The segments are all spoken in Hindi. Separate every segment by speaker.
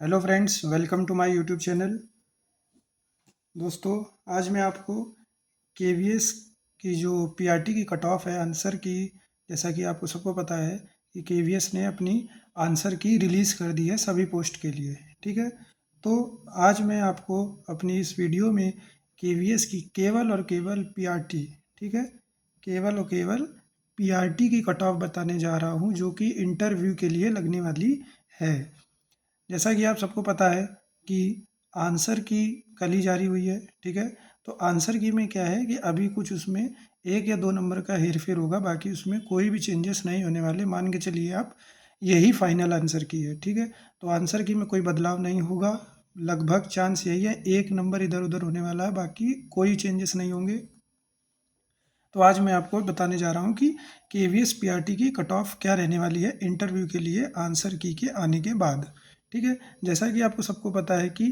Speaker 1: Hello friends, welcome to my YouTube channel. दोस्तों, आज मैं आपको केवीएस की जो पीआरटी की कट ऑफ है आंसर की, जैसा कि आपको सबको पता है कि केवीएस ने अपनी आंसर की रिलीज़ कर दी है सभी पोस्ट के लिए। ठीक है, तो आज मैं आपको अपनी इस वीडियो में केवीएस की केवल और केवल पीआरटी, ठीक है, केवल और केवल पीआरटी की कट ऑफ बताने जा रहा हूँ जो कि इंटरव्यू के लिए लगने वाली है। जैसा कि आप सबको पता है कि आंसर की कल ही जारी हुई है। ठीक है, तो आंसर की में क्या है कि अभी कुछ उसमें 1 या 2 नंबर का हेर-फेर होगा, बाकी उसमें कोई भी चेंजेस नहीं होने वाले। मान के चलिए आप यही फाइनल आंसर की है। ठीक है, तो आंसर की में कोई बदलाव नहीं होगा। लगभग चांस यही है, 1 नंबर इधर-उधर होने वाला है, बाकी कोई चेंजेस नहीं होंगे। तो आज मैं आपको बताने जा रहा हूँ कि केवीएस पीआरटी की कट ऑफ क्या रहने वाली है इंटरव्यू के लिए आंसर की के आने के बाद। ठीक है, जैसा कि आपको सबको पता है कि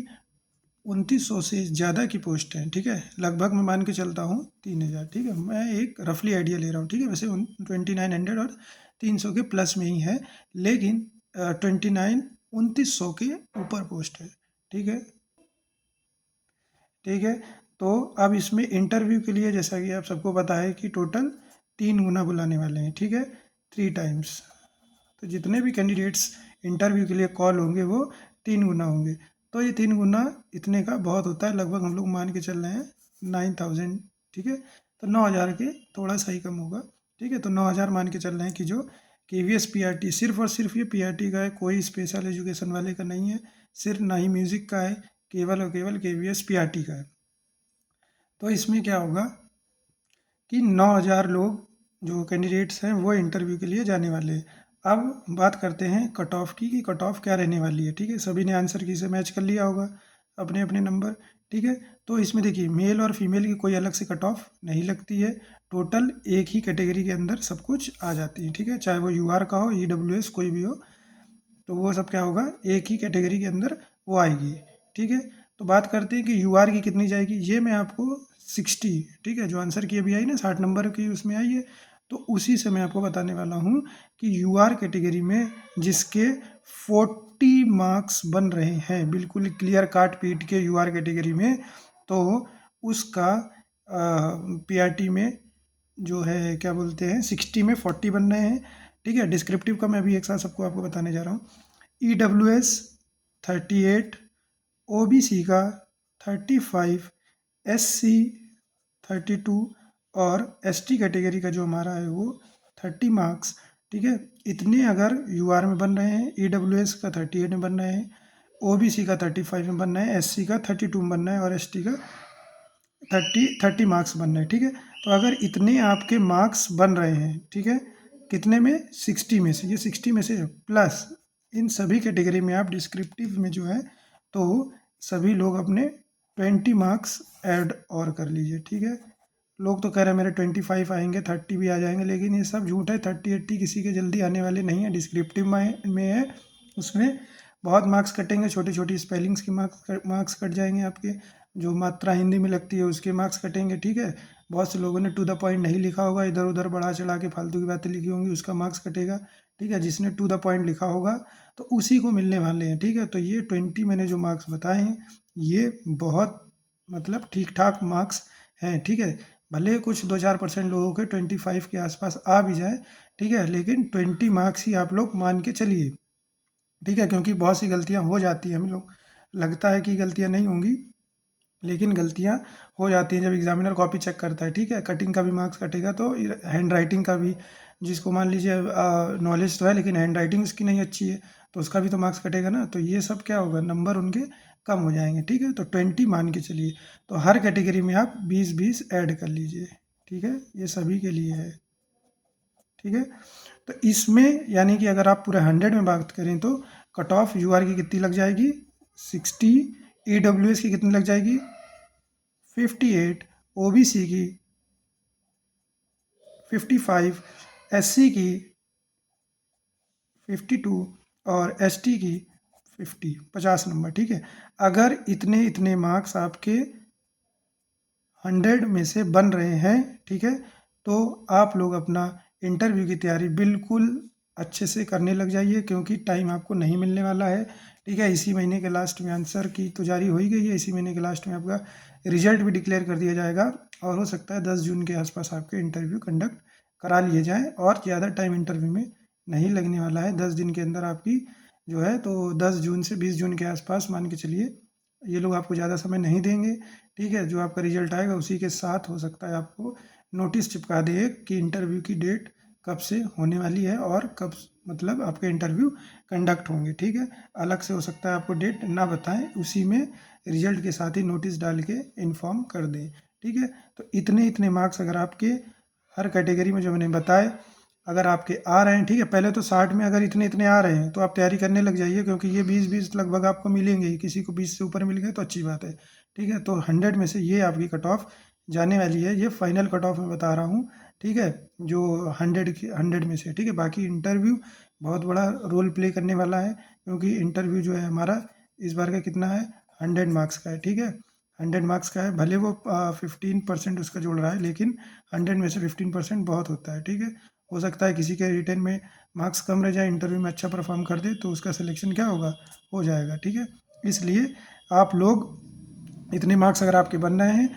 Speaker 1: 2900 से ज़्यादा की पोस्ट हैं। ठीक है, लगभग मैं मान के चलता हूँ 3000। ठीक है, मैं एक रफली आइडिया ले रहा हूँ। ठीक है, वैसे 2900 और 300 के प्लस में ही है, लेकिन 2900 के ऊपर पोस्ट है। ठीक है, ठीक है, तो अब इसमें इंटरव्यू के लिए जैसा कि आप सबको पता है कि टोटल 3 गुना बुलाने वाले हैं। ठीक है, 3 टाइम्स। तो जितने भी कैंडिडेट्स इंटरव्यू के लिए कॉल होंगे वो 3 गुना होंगे। तो ये 3 गुना इतने का बहुत होता है, लगभग हम लोग मान के चल रहे हैं 9000। ठीक है, तो 9000 के थोड़ा सा ही कम होगा। ठीक है, तो 9000 मान के चल रहे हैं कि जो केवीएस पीआरटी सिर्फ और सिर्फ ये पीआरटी का है, कोई स्पेशल एजुकेशन वाले का नहीं है, सिर्फ ना ही म्यूज़िक का है, केवल और केवल केवीएस पीआरटी का है। तो इसमें क्या होगा कि 9000 लोग जो कैंडिडेट्स हैं वो इंटरव्यू के लिए जाने वाले हैं। अब बात करते हैं कट ऑफ की कि कट ऑफ क्या रहने वाली है। ठीक है, सभी ने आंसर की से मैच कर लिया होगा अपने अपने नंबर। ठीक है, तो इसमें देखिए मेल और फीमेल की कोई अलग से कट ऑफ नहीं लगती है, टोटल एक ही कैटेगरी के अंदर सब कुछ आ जाती है। ठीक है, चाहे वो यूआर का हो, ईडब्ल्यूएस कोई भी हो, तो वो सब क्या होगा एक ही कैटेगरी के अंदर वो आएगी। ठीक है, तो बात करते हैं कि यूआर की कितनी जाएगी। ये मैं आपको 60, ठीक है, जो आंसर की अभी आई ना 60 नंबर की उसमें आई है, तो उसी से मैं आपको बताने वाला हूँ कि यूआर कैटेगरी में जिसके 40 मार्क्स बन रहे हैं, बिल्कुल क्लियर काट पीट के यूआर कैटेगरी में, तो उसका पीआरटी में जो है क्या बोलते हैं 60 में 40 बन रहे हैं। ठीक है, डिस्क्रिप्टिव का मैं अभी एक साथ सबको आपको बताने जा रहा हूँ। ईडब्ल्यूएस 38, ओबीसी का 35, एससी 32 और एसटी कैटेगरी का जो हमारा है वो 30 मार्क्स। ठीक है, इतने अगर यूआर में बन रहे हैं, ईडब्ल्यूएस का 38 में बन रहे हैं, ओबीसी का 35 में बन रहे हैं, एससी का 32 में बन रहा है और एसटी का 30 मार्क्स बन रहे हैं। ठीक है, तो अगर इतने आपके मार्क्स बन रहे हैं, ठीक है, कितने में 60 में से, ये 60 में से प्लस इन सभी कैटेगरी में आप डिस्क्रिप्टिव में जो है तो सभी लोग अपने 20 मार्क्स ऐड और कर लीजिए। ठीक है, लोग तो कह रहे हैं मेरे 25 आएंगे, 30 भी आ जाएंगे, लेकिन ये सब झूठ है। 30-80 किसी के जल्दी आने वाले नहीं है। डिस्क्रिप्टिव में है, उसमें बहुत मार्क्स कटेंगे, छोटी छोटी स्पेलिंग्स की मार्क्स कट जाएंगे आपके, जो मात्रा हिंदी में लगती है उसके मार्क्स कटेंगे। ठीक है, बहुत से लोगों ने टू द पॉइंट नहीं लिखा होगा, इधर उधर बढ़ा चढ़ा के फालतू की बातें लिखी होंगी, उसका मार्क्स कटेगा। ठीक है, जिसने टू द पॉइंट लिखा होगा तो उसी को मिलने वाले हैं। ठीक है, तो ये 20 मैंने जो मार्क्स बताए हैं ये बहुत मतलब ठीक ठाक मार्क्स हैं। ठीक है, भले कुछ 2-4% लोगों के 25 के आसपास आ भी जाए, ठीक है, लेकिन 20 मार्क्स ही आप लोग मान के चलिए। ठीक है, क्योंकि बहुत सी गलतियां हो जाती हैं, हम लोग लगता है कि गलतियां नहीं होंगी, लेकिन गलतियां हो जाती हैं जब एग्जामिनर कॉपी चेक करता है। ठीक है, कटिंग का भी मार्क्स कटेगा, तो हैंड राइटिंग का भी, जिसको मान लीजिए नॉलेज तो है लेकिन हैंड राइटिंग उसकी नहीं अच्छी है, तो उसका भी तो मार्क्स कटेगा ना। तो ये सब क्या होगा, नंबर उनके कम हो जाएंगे। ठीक है, तो 20 मान के चलिए, तो हर कैटेगरी में आप 20-20 ऐड कर लीजिए। ठीक है, ये सभी के लिए है। ठीक है, तो इसमें यानी कि अगर आप पूरे 100 में बात करें तो कट ऑफ यूआर की कितनी लग जाएगी 60, ईडब्ल्यूएस की कितनी लग जाएगी 58, ओबीसी की 55, एससी की 52 और एसटी की 50 नंबर। ठीक है, अगर इतने इतने मार्क्स आपके 100 में से बन रहे हैं, ठीक है, तो आप लोग अपना इंटरव्यू की तैयारी बिल्कुल अच्छे से करने लग जाइए, क्योंकि टाइम आपको नहीं मिलने वाला है। ठीक है, इसी महीने के लास्ट में आंसर की तो जारी हो ही गई है, इसी महीने के लास्ट में आपका रिजल्ट भी डिक्लेयर कर दिया जाएगा, और हो सकता है 10 जून के आसपास आपके इंटरव्यू कंडक्ट करा लिए जाएँ, और ज़्यादा टाइम इंटरव्यू में नहीं लगने वाला है। 10 दिन के अंदर आपकी जो है तो 10 जून से 20 जून के आसपास मान के चलिए, ये लोग आपको ज़्यादा समय नहीं देंगे। ठीक है, जो आपका रिजल्ट आएगा उसी के साथ हो सकता है आपको नोटिस चिपका दे कि इंटरव्यू की डेट कब से होने वाली है और कब मतलब आपके इंटरव्यू कंडक्ट होंगे। ठीक है, अलग से हो सकता है आपको डेट ना बताएं, उसी में रिजल्ट के साथ ही नोटिस डाल के इन्फॉर्म कर दें। ठीक है, तो इतने इतने मार्क्स अगर आपके हर कैटेगरी में जो मैंने बताए अगर आपके आ रहे हैं, ठीक है, पहले तो 60 में अगर इतने इतने आ रहे हैं तो आप तैयारी करने लग जाइए, क्योंकि ये 20-20 लगभग आपको मिलेंगे ही, किसी को 20 से ऊपर मिल गए तो अच्छी बात है। ठीक है, तो 100 में से ये आपकी कट ऑफ जाने वाली है, ये फाइनल कट ऑफ मैं बता रहा हूँ। ठीक है, जो 100 में से, ठीक है, बाकी इंटरव्यू बहुत बड़ा रोल प्ले करने वाला है, क्योंकि इंटरव्यू जो है हमारा इस बार का कितना है, 100 मार्क्स का है। ठीक है, 100 मार्क्स का है, भले वो 15% उसका जुड़ रहा है, लेकिन 100 में से 15% बहुत होता है। ठीक है, हो सकता है किसी के रिटर्न में मार्क्स कम रह जाए, इंटरव्यू में अच्छा परफॉर्म कर दे तो उसका सिलेक्शन क्या होगा, हो जाएगा। ठीक है, इसलिए आप लोग इतने मार्क्स अगर आपके बन रहे हैं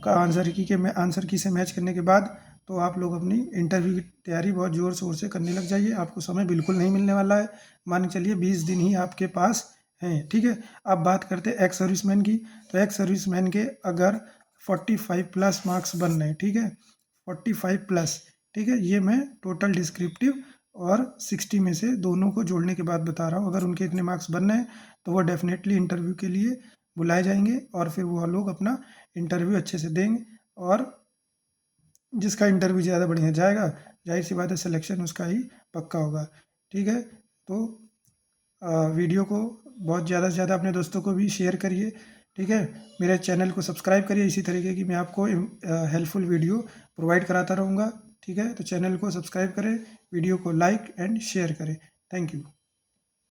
Speaker 1: का आंसर की से मैच करने के बाद, तो आप लोग अपनी इंटरव्यू की तैयारी बहुत ज़ोर शोर से करने लग जाइए। आपको समय बिल्कुल नहीं मिलने वाला है, मान के चलिए 20 दिन ही आपके पास हैं। ठीक है, अब बात करते हैं एक्स सर्विसमैन की। तो एक्स सर्विसमैन के अगर 45 प्लस मार्क्स बन रहे हैं, ठीक है, 45 प्लस, ठीक है, ये मैं टोटल डिस्क्रिप्टिव और 60 में से दोनों को जोड़ने के बाद बता रहा हूँ। अगर उनके इतने मार्क्स बन रहे हैं तो वो डेफिनेटली इंटरव्यू के लिए बुलाए जाएंगे, और फिर वो लोग अपना इंटरव्यू अच्छे से देंगे, और जिसका इंटरव्यू ज़्यादा बढ़िया जाएगा, जाहिर सी बात है सिलेक्शन उसका ही पक्का होगा। ठीक है, तो वीडियो को बहुत ज़्यादा से ज़्यादा अपने दोस्तों को भी शेयर करिए। ठीक है, मेरे चैनल को सब्सक्राइब करिए, इसी तरीके की मैं आपको हेल्पफुल वीडियो प्रोवाइड कराता रहूँगा। ठीक है, तो चैनल को सब्सक्राइब करें, वीडियो को लाइक एंड शेयर करें। Thank you.